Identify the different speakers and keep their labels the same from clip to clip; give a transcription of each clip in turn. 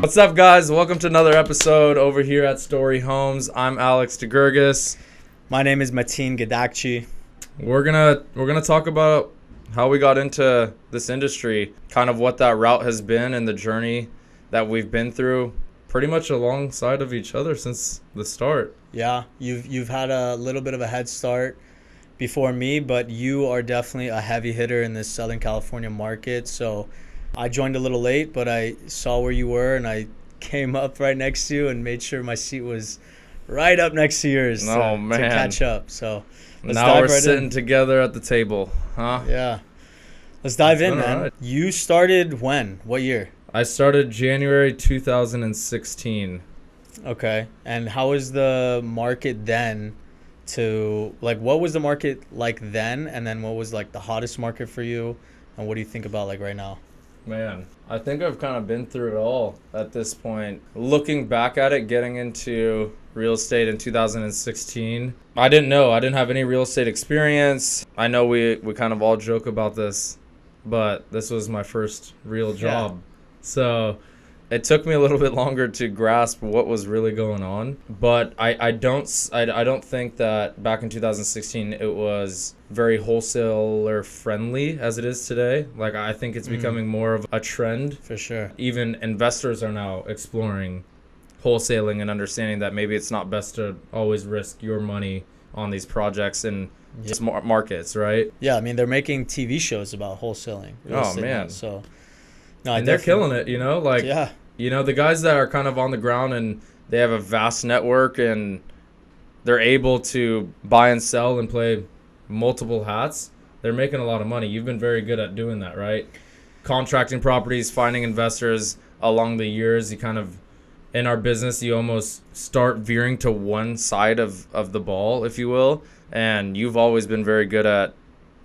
Speaker 1: What's up, guys? Welcome to another episode over here at Story Homes. I'm Alex DeGurgis.
Speaker 2: My name is Matin Gadakci.
Speaker 1: We're gonna talk about how we got into this industry, kind of what that route has been and the journey that we've been through pretty much alongside of each other since the start.
Speaker 2: Yeah, you've had a little bit of a head start before me, but you are definitely a heavy hitter in this Southern California market. So I joined a little late, but I saw where you were and I came up right next to you and made sure my seat was right up next to yours to catch up. So
Speaker 1: now we're sitting together at the table, huh?
Speaker 2: Yeah. Let's dive in, man. Right. You started when? What year?
Speaker 1: I started January 2016.
Speaker 2: Okay. And how was the market then what was the market like then? And then what was like the hottest market for you? And what do you think about like right now?
Speaker 1: Man, I think I've kind of been through it all at this point. Looking back at it, getting into real estate in 2016, I didn't have any real estate experience. I know we kind of all joke about this, but this was my first real job. Yeah. So it took me a little bit longer to grasp what was really going on, but I don't think that back in 2016 it was very wholesaler friendly as it is today. Like, I think it's becoming more of a trend.
Speaker 2: For sure.
Speaker 1: Even investors are now exploring wholesaling and understanding that maybe it's not best to always risk your money on these projects and just markets, right?
Speaker 2: Yeah, I mean, they're making TV shows about wholesaling.
Speaker 1: Oh, man.
Speaker 2: So,
Speaker 1: no, and they're killing it, you know? Like, yeah. You know, the guys that are kind of on the ground and they have a vast network and they're able to buy and sell and play multiple hats, they're making a lot of money. You've been very good at doing that, right? Contracting properties, finding investors along the years. You kind of, in our business, you almost start veering to one side of the ball, if you will. And you've always been very good at,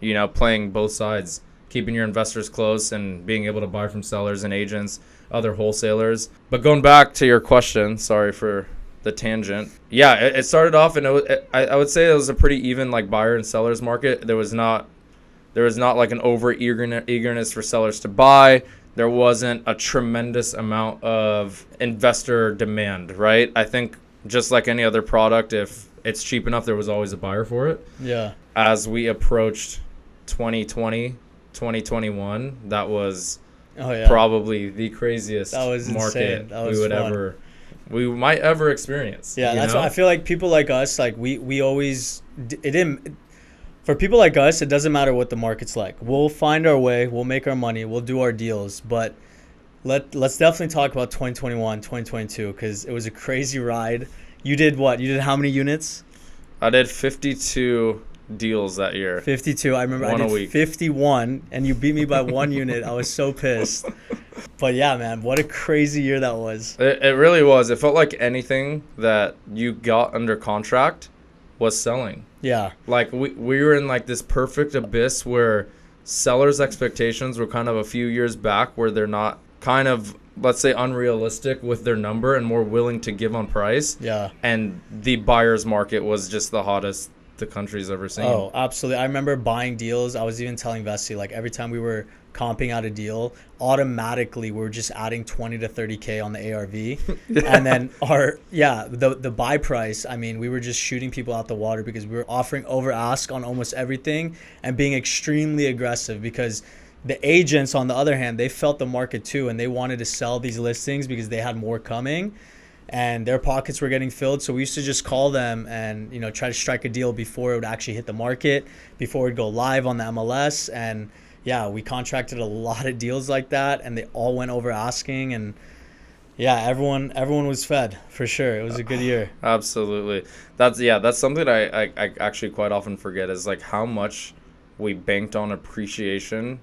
Speaker 1: you know, playing both sides, keeping your investors close and being able to buy from sellers and agents, other wholesalers. But going back to your question, sorry for the tangent. Yeah, it started off, and I would say it was a pretty even like buyer and sellers market. There was not like an over eagerness for sellers to buy. There wasn't a tremendous amount of investor demand, right? I think just like any other product, if it's cheap enough, there was always a buyer for it.
Speaker 2: Yeah. As
Speaker 1: we approached 2020, 2021, that was probably the craziest market we might ever experience.
Speaker 2: Yeah, that's why I feel like people like us, like we always, for people like us, it doesn't matter what the market's like. We'll find our way, we'll make our money, we'll do our deals. But let's definitely talk about 2021, 2022, because it was a crazy ride. You did what? You did how many units?
Speaker 1: I did 52 deals that year.
Speaker 2: 52. I remember I did 51, and you beat me by 1 unit. I was so pissed. But yeah, man, what a crazy year that was.
Speaker 1: It really was. It felt like anything that you got under contract was selling.
Speaker 2: Yeah.
Speaker 1: Like we were in like this perfect abyss where sellers' expectations were kind of a few years back, where they're not kind of, let's say, unrealistic with their number and more willing to give on price.
Speaker 2: Yeah.
Speaker 1: And the buyer's market was just the hottest the country's ever seen.
Speaker 2: Oh, absolutely. I remember buying deals. I was even telling Vessi, like, every time we were comping out a deal, automatically we were just adding 20 to 30K on the ARV. Yeah. And then the buy price, I mean, we were just shooting people out the water because we were offering over ask on almost everything and being extremely aggressive, because the agents, on the other hand, they felt the market too, and they wanted to sell these listings because they had more coming and their pockets were getting filled. So we used to just call them and, you know, try to strike a deal before it would actually hit the market, before it would go live on the MLS. And yeah, we contracted a lot of deals like that, and they all went over asking. And yeah, everyone was fed for sure. It was a good year.
Speaker 1: Absolutely. That's something I actually quite often forget, is like how much we banked on appreciation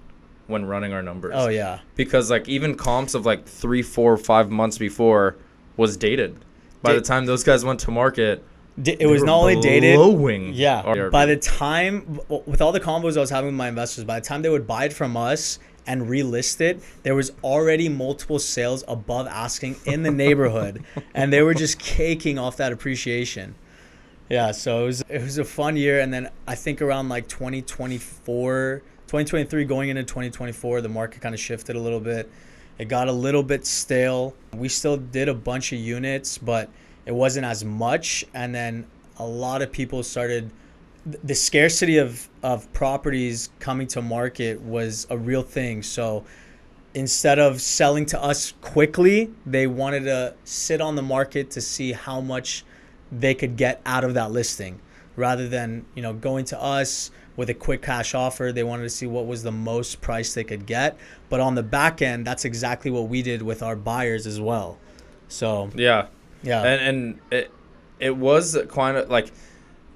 Speaker 1: when running our numbers.
Speaker 2: Oh yeah.
Speaker 1: Because like even comps of like 3, 4, 5 months before was dated. By the time those guys went to market,
Speaker 2: it was not only dated.
Speaker 1: Yeah.
Speaker 2: By the time, with all the combos I was having with my investors, by the time they would buy it from us and relist it, there was already multiple sales above asking in the neighborhood, and they were just caking off that appreciation. Yeah, so it was a fun year. And then I think around like 2023 going into 2024, the market kind of shifted a little bit. It got a little bit stale. We still did a bunch of units, but it wasn't as much. And then a lot of people started, the scarcity of properties coming to market was a real thing. So instead of selling to us quickly, they wanted to sit on the market to see how much they could get out of that listing, rather than, you know, going to us with a quick cash offer. They wanted to see what was the most price they could get. But on the back end, that's exactly what we did with our buyers as well. So
Speaker 1: yeah. And it was kind of like,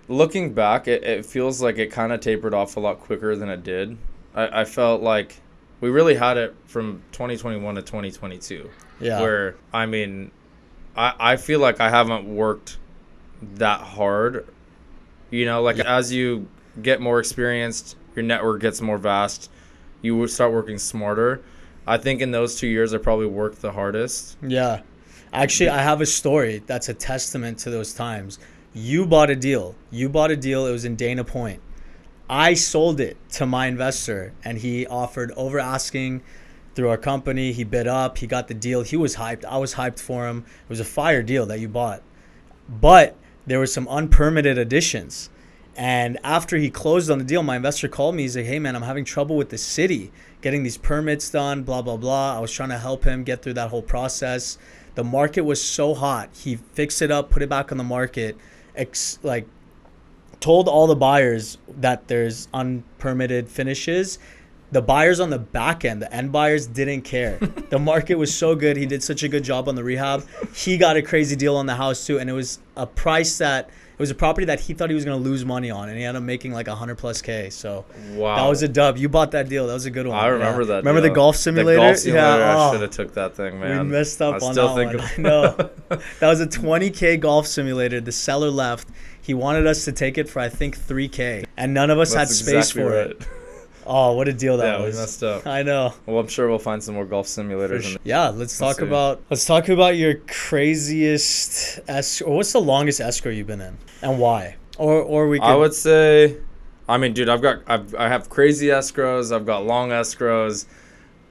Speaker 1: looking back, it feels like it kind of tapered off a lot quicker than it did. I felt like we really had it from 2021 to 2022. Yeah. Where, I mean, I feel like I haven't worked that hard. You know, like, as you get more experienced, your network gets more vast, you will start working smarter. I think in those 2 years, I probably worked the hardest.
Speaker 2: Yeah. Actually, I have a story that's a testament to those times. You bought a deal. It was in Dana Point. I sold it to my investor, and he offered over asking through our company. He bid up. He got the deal. He was hyped. I was hyped for him. It was a fire deal that you bought. But there were some unpermitted additions. And after he closed on the deal, my investor called me. He's like, hey, man, I'm having trouble with the city getting these permits done, blah, blah, blah. I was trying to help him get through that whole process. The market was so hot. He fixed it up, put it back on the market, told all the buyers that there's unpermitted finishes. The buyers on the back end, the end buyers, didn't care. The market was so good. He did such a good job on the rehab. He got a crazy deal on the house too. And it was a property that he thought he was going to lose money on. And he ended up making like 100+K. So wow, that was a dub. You bought that deal. That was a good one.
Speaker 1: I remember that.
Speaker 2: Remember the golf simulator?
Speaker 1: The golf simulator. I should have took that thing, man.
Speaker 2: We messed up on that one. I know. That was a 20K golf simulator. The seller left. He wanted us to take it for, I think, 3K. And none of us had space for it. Oh, what a deal that was.
Speaker 1: Yeah, we messed up.
Speaker 2: I know.
Speaker 1: Well, I'm sure we'll find some more golf simulators.
Speaker 2: Yeah, let's talk about your craziest escrow. What's the longest escrow you've been in, and why? Or we could,
Speaker 1: I would say, I mean, dude, I have crazy escrows. I've got long escrows.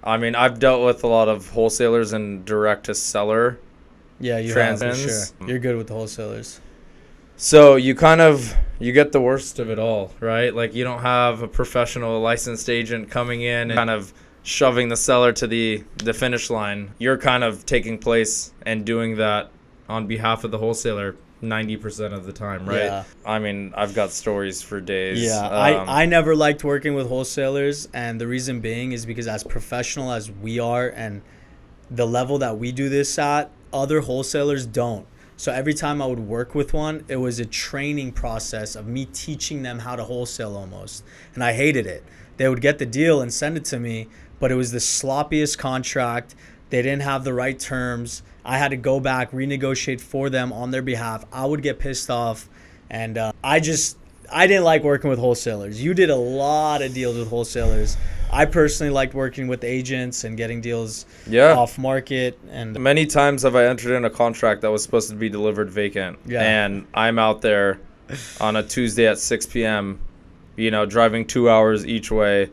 Speaker 1: I mean, I've dealt with a lot of wholesalers and direct to seller.
Speaker 2: Yeah, you have, for sure. You're good with the wholesalers.
Speaker 1: So you get the worst of it all, right? Like, you don't have a professional licensed agent coming in and kind of shoving the seller to the finish line. You're kind of taking place and doing that on behalf of the wholesaler 90% of the time, right? Yeah. I mean, I've got stories for days.
Speaker 2: Yeah, I never liked working with wholesalers, and the reason being is because as professional as we are and the level that we do this at, other wholesalers don't. So every time I would work with one, it was a training process of me teaching them how to wholesale almost. And I hated it. They would get the deal and send it to me, but it was the sloppiest contract. They didn't have the right terms. I had to go back, renegotiate for them on their behalf. I would get pissed off. And I didn't like working with wholesalers. You did a lot of deals with wholesalers. I personally liked working with agents and getting deals off market. And
Speaker 1: many times have I entered in a contract that was supposed to be delivered vacant. Yeah. And I'm out there on a Tuesday at 6 p.m., driving 2 hours each way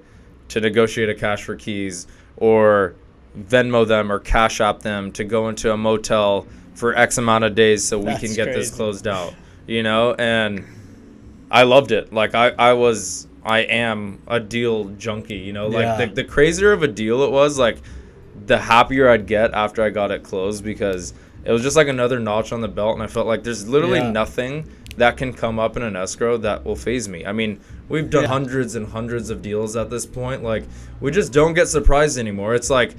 Speaker 1: to negotiate a cash for keys, or Venmo them or Cash App them to go into a motel for X amount of days so we can get this closed out, and I loved it. Like, I am a deal junkie, like the crazier of a deal it was, like, the happier I'd get after I got it closed, because it was just like another notch on the belt. And I felt like there's literally nothing that can come up in an escrow that will faze me. I mean, we've done hundreds and hundreds of deals at this point. Like, we just don't get surprised anymore. It's like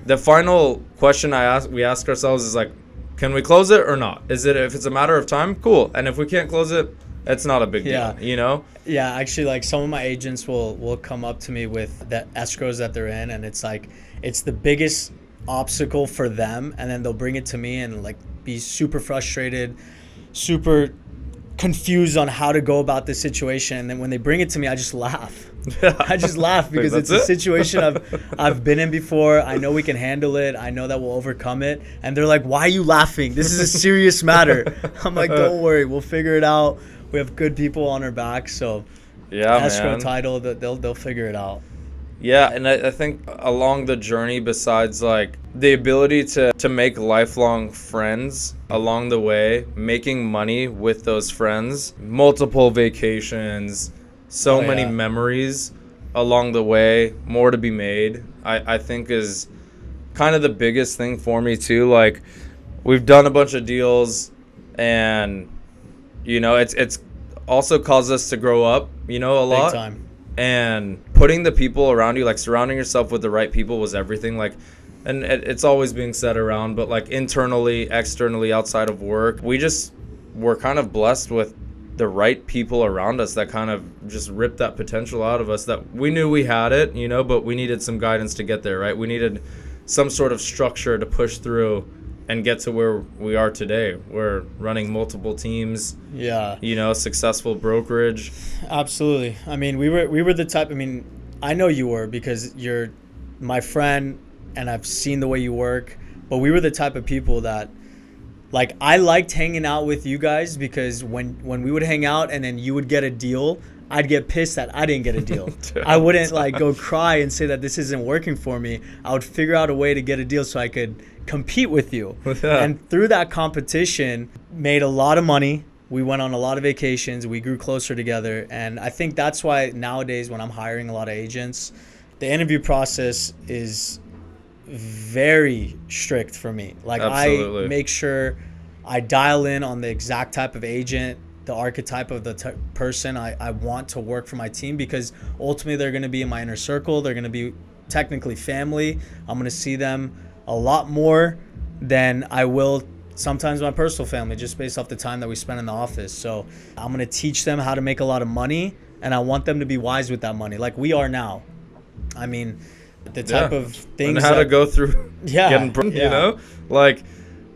Speaker 1: the final question we ask ourselves is like, can we close it or not? If it's a matter of time, cool. And if we can't close it, it's not a big deal,
Speaker 2: Yeah, actually, like, some of my agents will come up to me with the escrows that they're in, and it's like, it's the biggest obstacle for them, and then they'll bring it to me and, like, be super frustrated, super confused on how to go about this situation. And then when they bring it to me, I just laugh. I just laugh because it's a situation I've been in before. I know we can handle it. I know that we'll overcome it. And they're like, why are you laughing? This is a serious matter. I'm like, don't worry. We'll figure it out. We have good people on our back. So escrow, title, they'll figure it out.
Speaker 1: Yeah, and I think along the journey, besides like the ability to make lifelong friends along the way, making money with those friends, multiple vacations, so many memories along the way, more to be made, I think is kind of the biggest thing for me too. Like, we've done a bunch of deals, and it's also caused us to grow up, a lot.
Speaker 2: Big time.
Speaker 1: And putting the people around you, like surrounding yourself with the right people, was everything. Like, and it's always being said around, but like internally, externally, outside of work, we're kind of blessed with the right people around us that kind of just ripped that potential out of us, that we knew we had it, but we needed some guidance to get there, right? We needed some sort of structure to push through and get to where we are today. We're running multiple teams.
Speaker 2: Yeah.
Speaker 1: Successful brokerage.
Speaker 2: Absolutely. I mean, we were the type, I know you were, because you're my friend and I've seen the way you work, but we were the type of people that, like, I liked hanging out with you guys, because when we would hang out and then you would get a deal, I'd get pissed that I didn't get a deal. I wouldn't like go cry and say that this isn't working for me. I would figure out a way to get a deal so I could compete with you. And through that competition, made a lot of money. We went on a lot of vacations. We grew closer together. And I think that's why nowadays when I'm hiring a lot of agents, the interview process is very strict for me. Like, absolutely. I make sure I dial in on the exact type of agent, the archetype of the person I want to work for my team, because ultimately they're going to be in my inner circle. They're going to be technically family. I'm going to see them a lot more than I will sometimes my personal family, just based off the time that we spend in the office. So I'm going to teach them how to make a lot of money, and I want them to be wise with that money, like we are now. I mean, the type of things,
Speaker 1: and how to go through getting, like,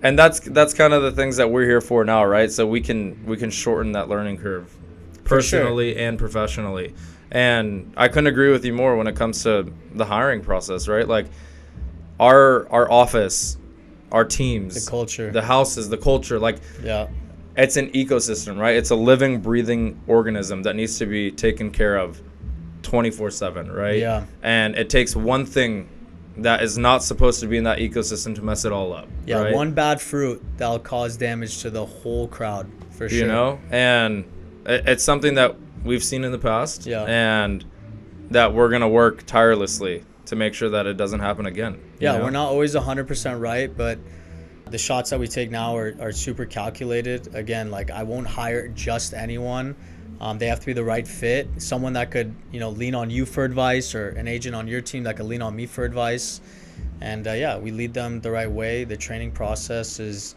Speaker 1: and that's kind of the things that we're here for now, right? So we can shorten that learning curve, personally and professionally. And I couldn't agree with you more when it comes to the hiring process, right? Like, our office, our teams,
Speaker 2: the culture,
Speaker 1: the houses, the culture, like, it's an ecosystem, right? It's a living, breathing organism that needs to be taken care of 24/7, right?
Speaker 2: Yeah.
Speaker 1: And it takes one thing that is not supposed to be in that ecosystem to mess it all up.
Speaker 2: Yeah,
Speaker 1: right?
Speaker 2: One bad fruit that'll cause damage to the whole crowd, for sure.
Speaker 1: And it's something that we've seen in the past, and that we're gonna work tirelessly to make sure that it doesn't happen again.
Speaker 2: We're not always 100% right, but the shots that we take now are super calculated. Again, like, I won't hire just anyone. They have to be the right fit. Someone that could, lean on you for advice, or an agent on your team that could lean on me for advice. And we lead them the right way. The training process is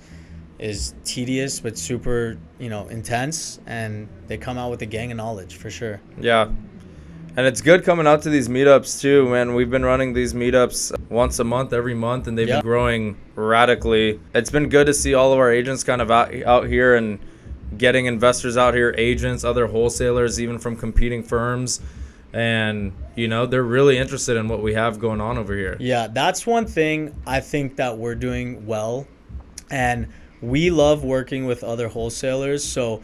Speaker 2: tedious but super, intense, and they come out with a gang of knowledge, for sure.
Speaker 1: Yeah. And it's good coming out to these meetups too, man. We've been running these meetups once a month, every month, and they've been growing radically. It's been good to see all of our agents kind of out here and getting investors out here, agents, other wholesalers, even from competing firms. And, they're really interested in what we have going on over here.
Speaker 2: Yeah, that's one thing I think that we're doing well. And we love working with other wholesalers. So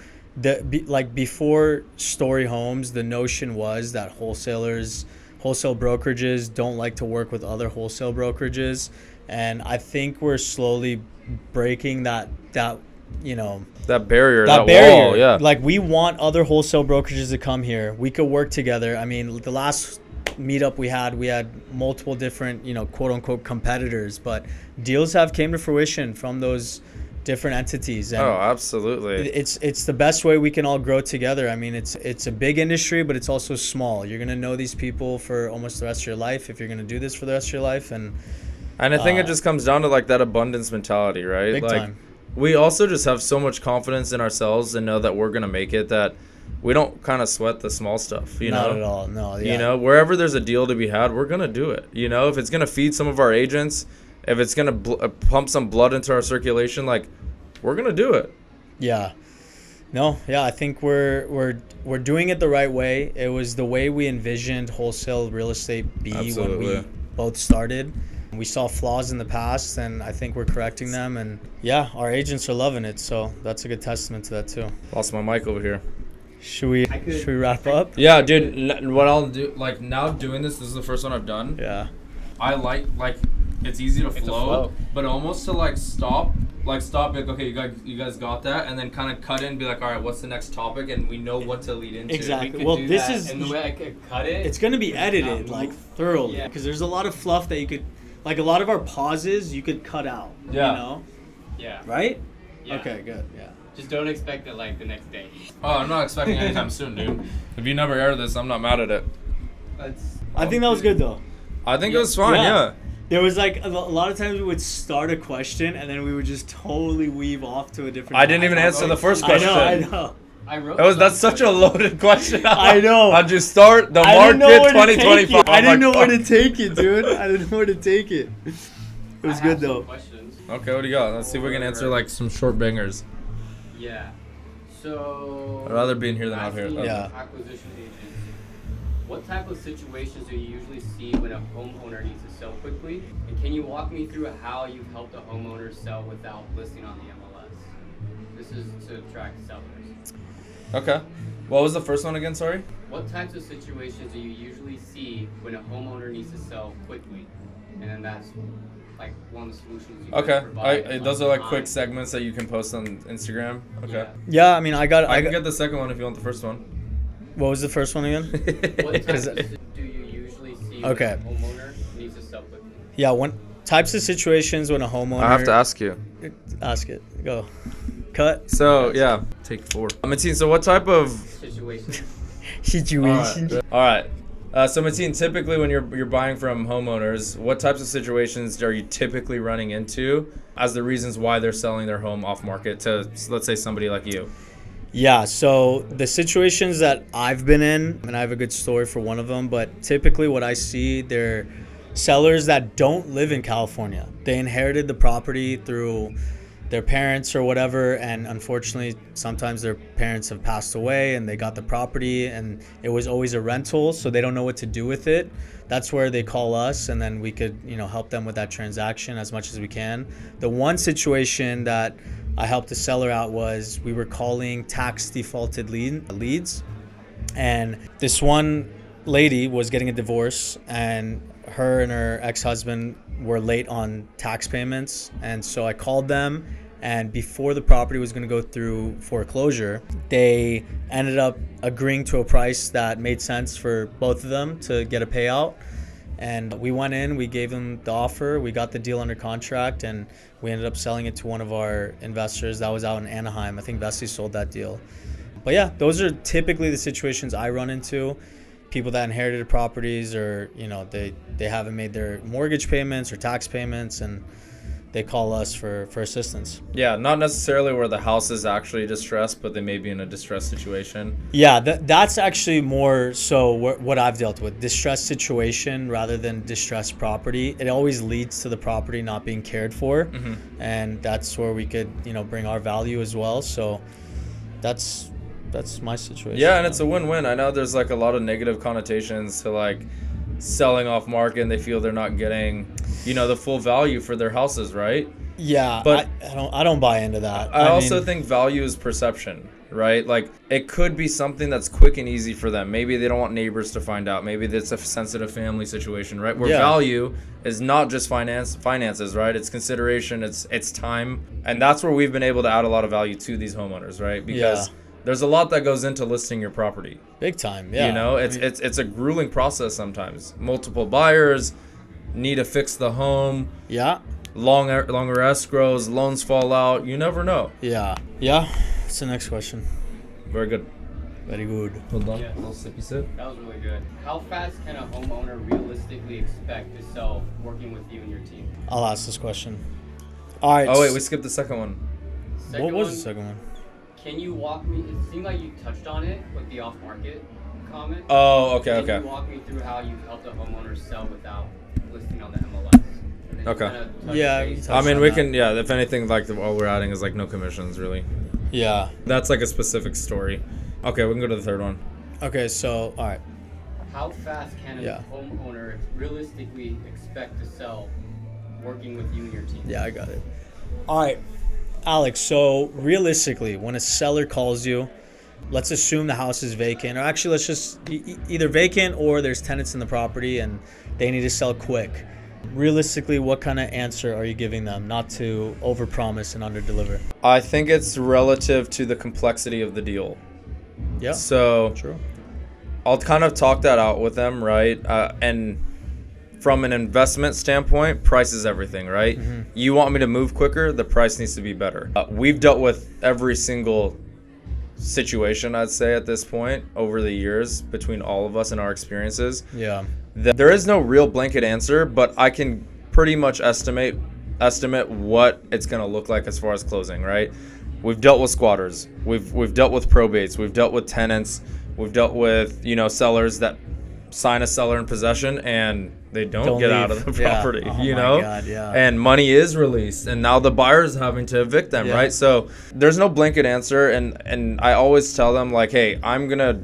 Speaker 2: before Story Homes, the notion was that wholesale brokerages don't like to work with other wholesale brokerages. And I think we're slowly breaking that barrier, that wall, yeah. Like, we want other wholesale brokerages to come here. We could work together. I mean, the last meetup we had multiple different, quote unquote competitors, but deals have came to fruition from those different entities. And
Speaker 1: absolutely.
Speaker 2: It's the best way we can all grow together. I mean, it's a big industry, but it's also small. You're going to know these people for almost the rest of your life if you're going to do this for the rest of your life. And
Speaker 1: I think it just comes down to, like, that abundance mentality, right?
Speaker 2: Big time.
Speaker 1: We also just have so much confidence in ourselves and know that we're going to make it, that we don't kind of sweat the small stuff,
Speaker 2: Not at all, no. Yeah.
Speaker 1: Wherever there's a deal to be had, we're going to do it. If it's going to feed some of our agents, if it's going to pump some blood into our circulation, like, we're going to do it.
Speaker 2: Yeah. No, yeah, I think we're doing it the right way. It was the way we envisioned wholesale real estate be. Absolutely. When we both started. We saw flaws in the past, and I think we're correcting them. And, our agents are loving it. So that's a good testament to that, too.
Speaker 1: Lost my mic over here.
Speaker 2: Should we wrap up?
Speaker 1: Yeah, dude. What I'll do, like now doing this is the first one I've done.
Speaker 2: Yeah.
Speaker 1: I like it's easy to flow, but almost to like stop, like okay, you guys got that, and then kind of cut in, and be like, all right, what's the next topic, and we know what to lead into.
Speaker 2: Exactly. Well, this is
Speaker 3: and the way I could cut it.
Speaker 2: It's gonna be edited like thoroughly because there's a lot of fluff that you could, like a lot of our pauses you could cut out.
Speaker 1: Yeah.
Speaker 2: You know.
Speaker 3: Yeah.
Speaker 2: Right.
Speaker 3: Yeah.
Speaker 2: Okay. Good. Yeah.
Speaker 3: Just don't expect it like the next day.
Speaker 1: Oh, I'm not expecting anytime soon, dude. If you never air this, I'm not mad at it.
Speaker 2: I think that was good though.
Speaker 1: I think it was fine. Yeah.
Speaker 2: There was like a lot of times we would start a question and then we would just totally weave off to a different.
Speaker 1: I didn't even answer the first question.
Speaker 2: I know.
Speaker 3: I wrote.
Speaker 1: That's such a loaded question.
Speaker 2: I know.
Speaker 1: How'd you start the market 2025?
Speaker 2: I didn't know where to take it, dude. I didn't know where to take it. It was good though.
Speaker 1: Okay, what do you got? Let's see if we can answer like some short bangers.
Speaker 3: Yeah. So.
Speaker 1: I'd rather be in here than out here.
Speaker 2: Yeah.
Speaker 3: Acquisition agents. What type of situations do you usually see when a homeowner needs to sell quickly? And can you walk me through how you've helped a homeowner sell without listing on the MLS? This is to attract sellers.
Speaker 1: Okay. What was the first one again? Sorry.
Speaker 3: What types of situations do you usually see when a homeowner needs to sell quickly? And then that's like one of the solutions you
Speaker 1: Okay.
Speaker 3: provide.
Speaker 1: Those are like quick segments that you can post on Instagram. Okay.
Speaker 2: Yeah, I mean, I
Speaker 1: can get the second one if you want the first one.
Speaker 2: What was the first one again?
Speaker 3: What types do you usually see when a homeowner needs to sell quickly?
Speaker 2: Yeah, types of situations when a homeowner.
Speaker 1: I have to ask you.
Speaker 2: Ask it. Go. Cut.
Speaker 1: So yeah, take 4. Matin, so what type of
Speaker 2: situation?
Speaker 1: All right. So Matin, typically when you're buying from homeowners, what types of situations are you typically running into as the reasons why they're selling their home off market to, let's say, somebody like you?
Speaker 2: Yeah, so the situations that I've been in, and I have a good story for one of them, but typically what I see, they're sellers that don't live in California. They inherited the property through their parents or whatever, and unfortunately sometimes their parents have passed away and they got the property and it was always a rental, so they don't know what to do with it. That's where they call us, and then we could, help them with that transaction as much as we can. The one situation that I helped the seller out was we were calling tax defaulted leads, and this one lady was getting a divorce, and her and her ex-husband were late on tax payments, and so I called them, and before the property was going to go through foreclosure, they ended up agreeing to a price that made sense for both of them to get a payout. And we went in, we gave them the offer, we got the deal under contract, and we ended up selling it to one of our investors that was out in Anaheim. I think Vessi sold that deal. But yeah, those are typically the situations I run into. People that inherited properties, or they haven't made their mortgage payments or tax payments, and they call us for assistance.
Speaker 1: Yeah, not necessarily where the house is actually distressed, but they may be in a distressed situation.
Speaker 2: Yeah, that's actually more so what I've dealt with. Distressed situation rather than distressed property. It always leads to the property not being cared for. Mm-hmm. And that's where we could, bring our value as well. So that's my situation.
Speaker 1: Yeah, and it's a win-win. I know there's like a lot of negative connotations to like selling off market, and they feel they're not getting the full value for their houses, right?
Speaker 2: Yeah,
Speaker 1: but
Speaker 2: I don't buy into that.
Speaker 1: I also think value is perception, right? Like it could be something that's quick and easy for them. Maybe they don't want neighbors to find out. Maybe it's a sensitive family situation, right? Where value is not just finances, right? It's consideration, it's time, and that's where we've been able to add a lot of value to these homeowners, right? Because there's a lot that goes into listing your property.
Speaker 2: Big time, yeah.
Speaker 1: It's a grueling process sometimes. Multiple buyers, need to fix the home.
Speaker 2: Yeah.
Speaker 1: Longer escrows, loans fall out. You never know.
Speaker 2: Yeah. Yeah. What's the next question?
Speaker 1: Very good.
Speaker 2: Very good.
Speaker 1: Hold on.
Speaker 3: Yeah.
Speaker 1: A little sippy sip.
Speaker 3: That was really good. How fast can a homeowner realistically expect to sell working with you and your team?
Speaker 2: I'll ask this question. All right.
Speaker 1: Oh, wait. We skipped the second one.
Speaker 2: What was the second one?
Speaker 3: Can you walk me? It seemed like you touched on it with the off-market comment.
Speaker 1: Oh, okay.
Speaker 3: Can you walk me through how you've helped a homeowner sell without listing on the MLS?
Speaker 1: Okay.
Speaker 2: Yeah.
Speaker 1: I mean, we can. Yeah. If anything, like all we're adding is like no commissions, really.
Speaker 2: Yeah.
Speaker 1: That's like a specific story. Okay, we can go to the third one.
Speaker 2: Okay. So, all right.
Speaker 3: How fast can a homeowner realistically expect to sell working with you and your team?
Speaker 2: Yeah, I got it. All right, Alex. So realistically, when a seller calls you let's assume the house is vacant, or actually let's just either vacant or there's tenants in the property and they need to sell quick. Realistically, what kind of answer are you giving them, not to overpromise and underdeliver?
Speaker 1: I think it's relative to the complexity of the deal.
Speaker 2: Yeah.
Speaker 1: So
Speaker 2: True.
Speaker 1: I'll kind of talk that out with them, right? And from an investment standpoint, price is everything, right? Mm-hmm. You want me to move quicker, the price needs to be better. We've dealt with every single situation, I'd say, at this point over the years between all of us and our experiences.
Speaker 2: Yeah.
Speaker 1: There is no real blanket answer, but I can pretty much estimate what it's going to look like as far as closing, right? We've dealt with squatters. We've dealt with probates. We've dealt with tenants. We've dealt with, sellers that sign a seller in possession and they don't get
Speaker 2: leave.
Speaker 1: Out of the property,
Speaker 2: Oh
Speaker 1: you
Speaker 2: my
Speaker 1: know?
Speaker 2: God, yeah.
Speaker 1: And money is released and now the buyer's having to evict them, right? So there's no blanket answer, and I always tell them, like, hey, I'm going to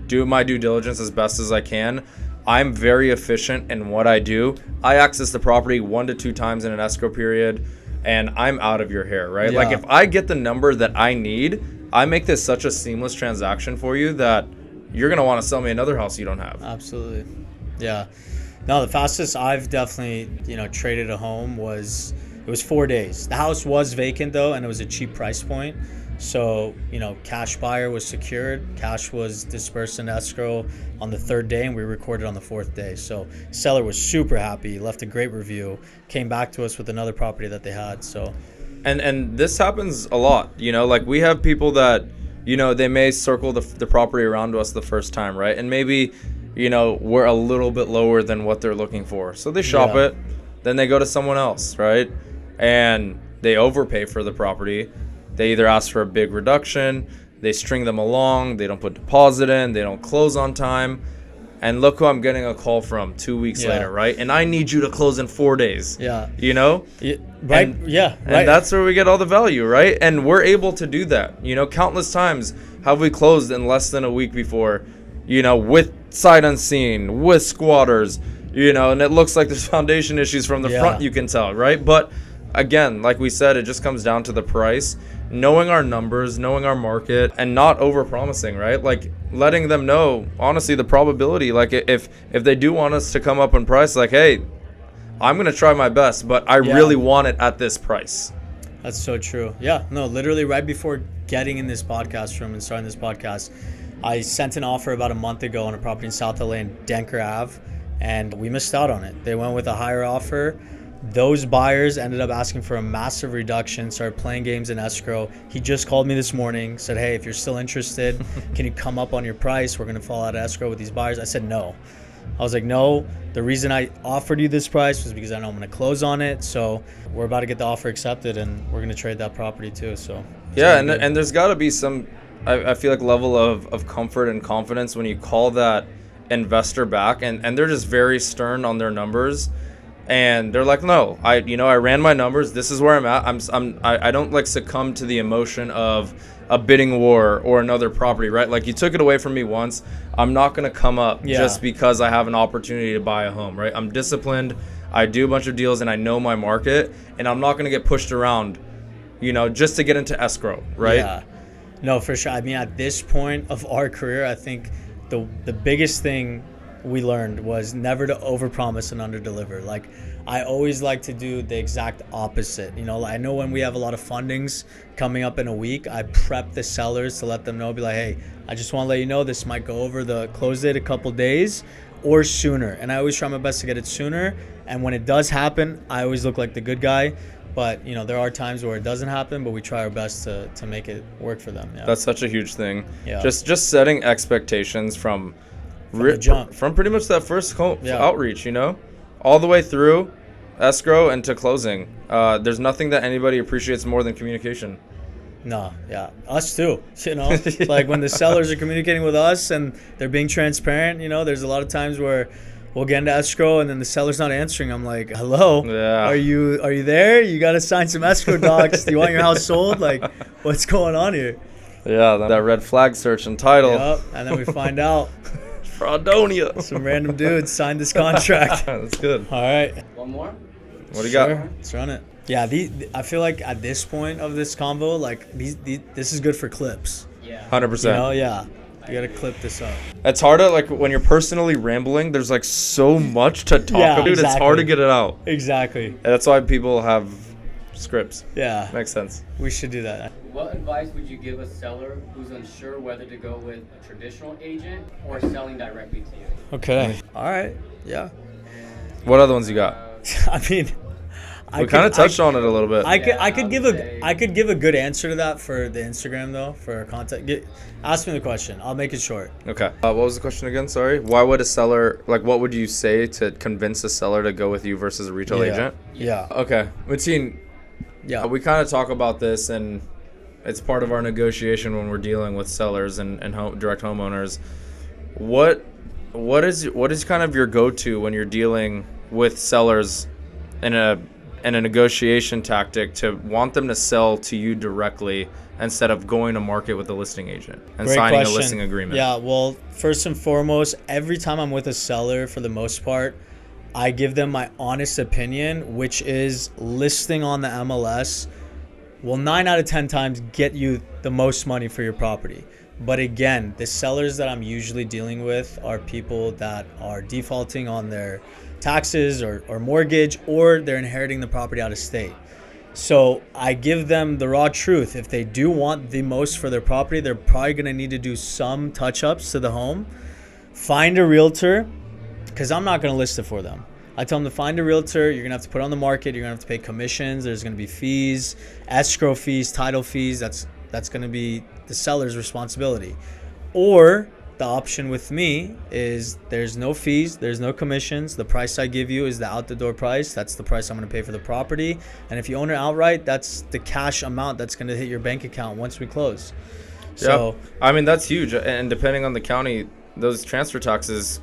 Speaker 1: do my due diligence as best as I can. I'm very efficient in what I do. I access the property 1 to 2 times in an escrow period, and I'm out of your hair, right?
Speaker 2: Yeah.
Speaker 1: Like, if I get the number that I need, I make this such a seamless transaction for you that you're going to want to sell me another house you don't have.
Speaker 2: Absolutely. Yeah. No, the fastest I've definitely, traded a home was 4 days. The house was vacant, though, and it was a cheap price point. So, cash buyer was secured. Cash was dispersed in escrow on the 3rd day, and we recorded on the 4th day. So, seller was super happy, left a great review, came back to us with another property that they had. So,
Speaker 1: and this happens a lot. Like, we have people that, they may circle the property around to us the first time, right? And maybe, we're a little bit lower than what they're looking for. So they shop it, then they go to someone else, right? And they overpay for the property. They either ask for a big reduction, they string them along, they don't put deposit in, they don't close on time. And look who I'm getting a call from 2 weeks later, right? And I need you to close in 4 days.
Speaker 2: Yeah.
Speaker 1: Right? And that's where we get all the value, right? And we're able to do that. Countless times have we closed in less than a week before, with sight unseen, with squatters, and it looks like there's foundation issues from the front, you can tell, right? But again, like we said, it just comes down to the price, knowing our numbers, knowing our market, and not over-promising, right? Like, letting them know, honestly, the probability. Like, if they do want us to come up in price, like, hey, I'm going to try my best, but I really want it at this price.
Speaker 2: That's so true. Yeah, no, literally right before getting in this podcast room and starting this podcast, I sent an offer about a month ago on a property in South LA in Denker Ave, and we missed out on it. They went with a higher offer. Those buyers ended up asking for a massive reduction, started playing games in escrow. He just called me this morning, said, hey, if you're still interested, can you come up on your price? We're going to fall out of escrow with these buyers. I said no. I was like, no, the reason I offered you this price was because I know I'm going to close on it. So we're about to get the offer accepted, and we're going to trade that property too. So
Speaker 1: yeah, and there's got to be some, I feel like, level of comfort and confidence when you call that investor back, and they're just very stern on their numbers. And they're like, no, I ran my numbers. This is where I'm at. I don't like succumb to the emotion of a bidding war or another property, right? Like, you took it away from me once. I'm not going to come up just because I have an opportunity to buy a home, right? I'm disciplined. I do a bunch of deals and I know my market, and I'm not going to get pushed around, just to get into escrow, right?
Speaker 2: Yeah. No, for sure. I mean, at this point of our career, I think the biggest thing we learned was never to overpromise and underdeliver. Like, I always like to do the exact opposite. I know when we have a lot of fundings coming up in a week, I prep the sellers to let them know, be like, hey, I just want to let you know this might go over the close date a couple days or sooner. And I always try my best to get it sooner. And when it does happen, I always look like the good guy. But, there are times where it doesn't happen, but we try our best to make it work for them. Yeah.
Speaker 1: That's such a huge thing.
Speaker 2: Yeah.
Speaker 1: Just setting expectations from
Speaker 2: the jump.
Speaker 1: From pretty much that first outreach, all the way through escrow and to closing. There's nothing that anybody appreciates more than communication.
Speaker 2: No, yeah, us too. Like, when the sellers are communicating with us and they're being transparent, there's a lot of times where we'll get into escrow and then the seller's not answering. I'm like, hello, are you there? You got to sign some escrow docs. Do you want your house sold? Like, what's going on here?
Speaker 1: Yeah, that red flag search and title.
Speaker 2: Yep, and then we find out.
Speaker 1: Fraudonia.
Speaker 2: Some random dudes signed this contract.
Speaker 1: That's good.
Speaker 2: All right.
Speaker 3: One more?
Speaker 1: What do you got?
Speaker 2: Let's run it. Yeah, I feel like at this point of this convo, like, this is good for clips.
Speaker 3: Yeah.
Speaker 1: 100%.
Speaker 2: You know, yeah. You gotta clip this up.
Speaker 1: It's hard to, like, when you're personally rambling, there's like so much to talk about. Dude, it's hard to get it out.
Speaker 2: Exactly.
Speaker 1: And that's why people have scripts.
Speaker 2: Yeah.
Speaker 1: Makes sense.
Speaker 2: We should do that.
Speaker 3: What advice would you give a seller who's unsure whether to go with a traditional agent or selling directly to you?
Speaker 2: Okay. All right. Yeah.
Speaker 1: What other ones you got?
Speaker 2: I mean,
Speaker 1: We kind of touched on it a little bit.
Speaker 2: I could give a good answer to that for the Instagram though, for our content. Ask me the question. I'll make it short.
Speaker 1: Okay. What was the question again? Sorry. Why would a seller, like, what would you say to convince a seller to go with you versus a retail agent?
Speaker 2: Yeah.
Speaker 1: Okay. Matin,
Speaker 2: Yeah.
Speaker 1: we kind of talk about this, and it's part of our negotiation when we're dealing with sellers and direct homeowners. What is kind of your go-to when you're dealing with sellers in a negotiation tactic to want them to sell to you directly instead of going to market with a listing agent and
Speaker 2: Great
Speaker 1: signing
Speaker 2: question.
Speaker 1: a listing agreement?
Speaker 2: Yeah, well, first and foremost, every time I'm with a seller, for the most part, I give them my honest opinion, which is listing on the MLS will 9 out of 10 times get you the most money for your property. But again, the sellers that I'm usually dealing with are people that are defaulting on their taxes or mortgage, or they're inheriting the property out of state. So I give them the raw truth. If they do want the most for their property, they're probably going to need to do some touch-ups to the home. Find a realtor, because I'm not going to list it for them. I tell them to find a realtor. You're going to have to put it on the market. You're going to have to pay commissions. There's going to be fees, escrow fees, title fees. That's going to be the seller's responsibility. Or the option with me is there's no fees, there's no commissions. The price I give you is the out-the-door price. That's the price I'm going to pay for the property. And if you own it outright, that's the cash amount that's going to hit your bank account once we close. So,
Speaker 1: I mean, that's huge. And depending on the county, those transfer taxes,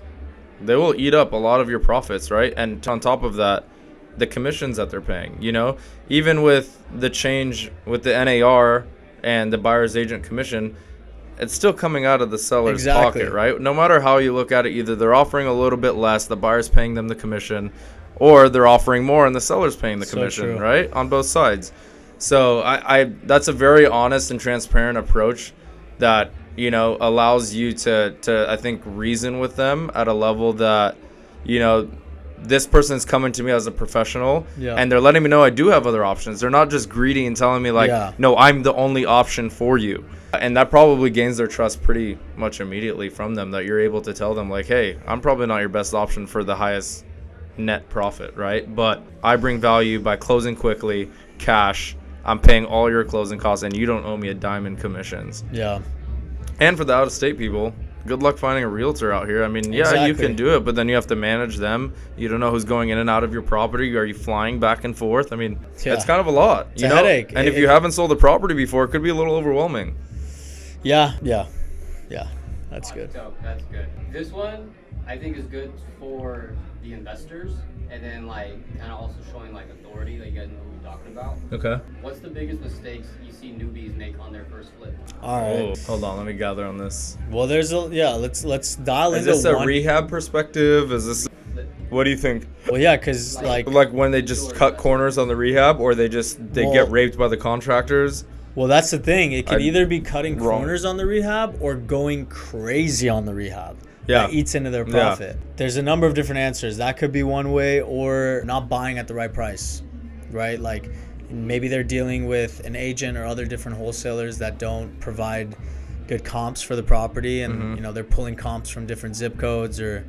Speaker 1: they will eat up a lot of your profits, right? And on top of that, the commissions that they're paying, you know, even with the change with the NAR and the buyer's agent commission, it's still coming out of the seller's pocket, right? No matter how you look at it, either they're offering a little bit less, the buyer's paying them the commission, or they're offering more and the seller's paying the commission, right? On both sides. So I that's a very honest and transparent approach that, you know, allows you to I think reason with them at a level that, you know, this person's coming to me as a professional, and they're letting me know I do have other options. They're not just greedy and telling me like, no, I'm the only option for you. And that probably gains their trust pretty much immediately from them, that you're able to tell them like, hey, I'm probably not your best option for the highest net profit, right? But I bring value by closing quickly, cash. I'm paying all your closing costs, and you don't owe me a dime in commissions.
Speaker 2: Yeah.
Speaker 1: And for the out-of-state people, good luck finding a realtor out here. I mean, yeah, you can do it, but then you have to manage them. You don't know who's going in and out of your property. Are you flying back and forth? I mean, it's kind of a lot.
Speaker 2: It's a headache.
Speaker 1: And if you haven't sold a property before, it could be a little overwhelming.
Speaker 2: Yeah. That's good.
Speaker 3: That's good. This one, I think, is good for the investors, and then like kind of also showing like authority that you guys know what we're talking about.
Speaker 1: Okay.
Speaker 3: What's the biggest mistakes you see newbies make on their first flip?
Speaker 2: All right.
Speaker 1: Hold on, let me gather on this.
Speaker 2: Well, let's dial into
Speaker 1: one. Is this a rehab perspective? Is this? What do you think?
Speaker 2: Well, yeah, because like
Speaker 1: when they just cut corners on the rehab, or they get raped by the contractors.
Speaker 2: Well, that's the thing. It could either be cutting corners on the rehab or going crazy on the rehab. That eats into their profit. There's a number of different answers. That could be one way, or not buying at the right price, right? Like maybe they're dealing with an agent or other different wholesalers that don't provide good comps for the property, and you know, they're pulling comps from different zip codes or,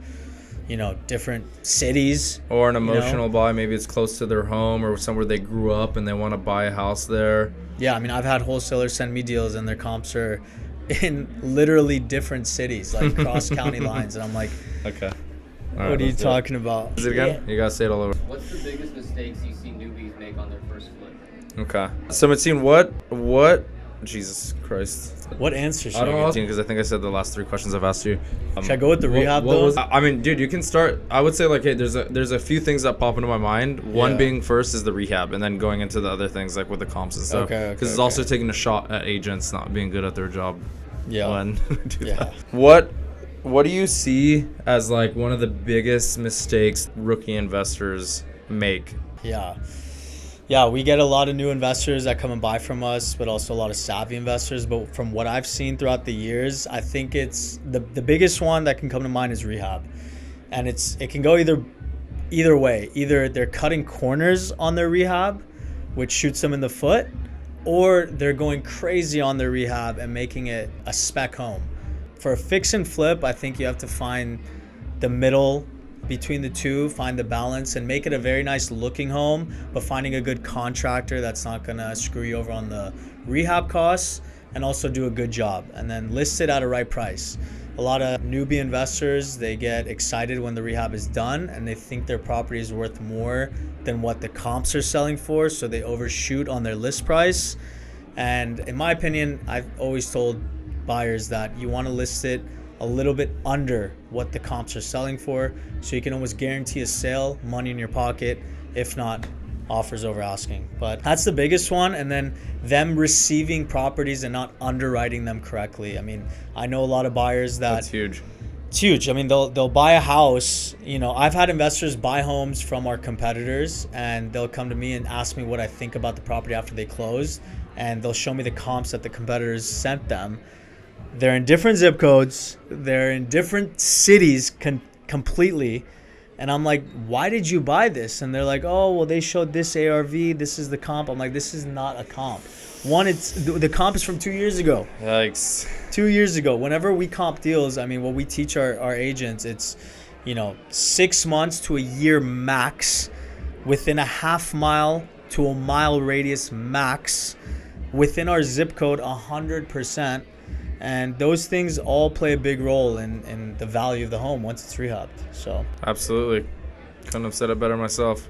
Speaker 2: you know, different cities.
Speaker 1: Or an emotional buy. Maybe it's close to their home or somewhere they grew up and they want to buy a house there.
Speaker 2: Yeah, I mean, I've had wholesalers send me deals and their comps are in literally different cities, like cross county lines. And I'm like,
Speaker 1: okay.
Speaker 2: What are you talking about?
Speaker 1: Is it again? You got to say it all over.
Speaker 3: What's the biggest mistakes you see newbies make on their first flip?
Speaker 1: Okay. So, Matin, what? Jesus Christ.
Speaker 2: What answer should
Speaker 1: I don't know, because I think I said the last 3 questions I've asked you.
Speaker 2: Should I go with the rehab though?
Speaker 1: I mean, dude, you can start. I would say like, hey, there's a few things that pop into my mind. One being first is the rehab, and then going into the other things like with the comps and stuff. Okay. Because it's also taking a shot at agents not being good at their job. Yeah. When do that. What do you see as like one of the biggest mistakes rookie investors make?
Speaker 2: Yeah. Yeah, we get a lot of new investors that come and buy from us, but also a lot of savvy investors. But from what I've seen throughout the years, I think it's the biggest one that can come to mind is rehab. And it can go either way. Either they're cutting corners on their rehab, which shoots them in the foot, or they're going crazy on their rehab and making it a spec home. For a fix and flip, I think you have to find the middle between the two, find the balance, and make it a very nice looking home, but finding a good contractor that's not gonna screw you over on the rehab costs, and also do a good job, and then list it at a right price. A lot of newbie investors, they get excited when the rehab is done and they think their property is worth more than what the comps are selling for, so they overshoot on their list price. And in my opinion, I've always told buyers that you want to list it a little bit under what the comps are selling for, so you can almost guarantee a sale, money in your pocket, if not offers over asking. But that's the biggest one. And then them receiving properties and not underwriting them correctly. I mean, I know a lot of buyers
Speaker 1: that's huge.
Speaker 2: It's huge. I mean, they'll buy a house. You know, I've had investors buy homes from our competitors, and they'll come to me and ask me what I think about the property after they close, and they'll show me the comps that the competitors sent them. They're in different zip codes. They're in different cities completely. And I'm like, why did you buy this? And they're like, oh, well, they showed this ARV. This is the comp. I'm like, this is not a comp. One, it's the comp is from 2 years ago.
Speaker 1: Yikes.
Speaker 2: 2 years ago. Whenever we comp deals, I mean, what we teach our agents, it's, 6 months to a year max, within a half mile to a mile radius max, within our zip code 100%. And those things all play a big role in the value of the home once it's rehabbed. So
Speaker 1: absolutely. Couldn't have said it better myself.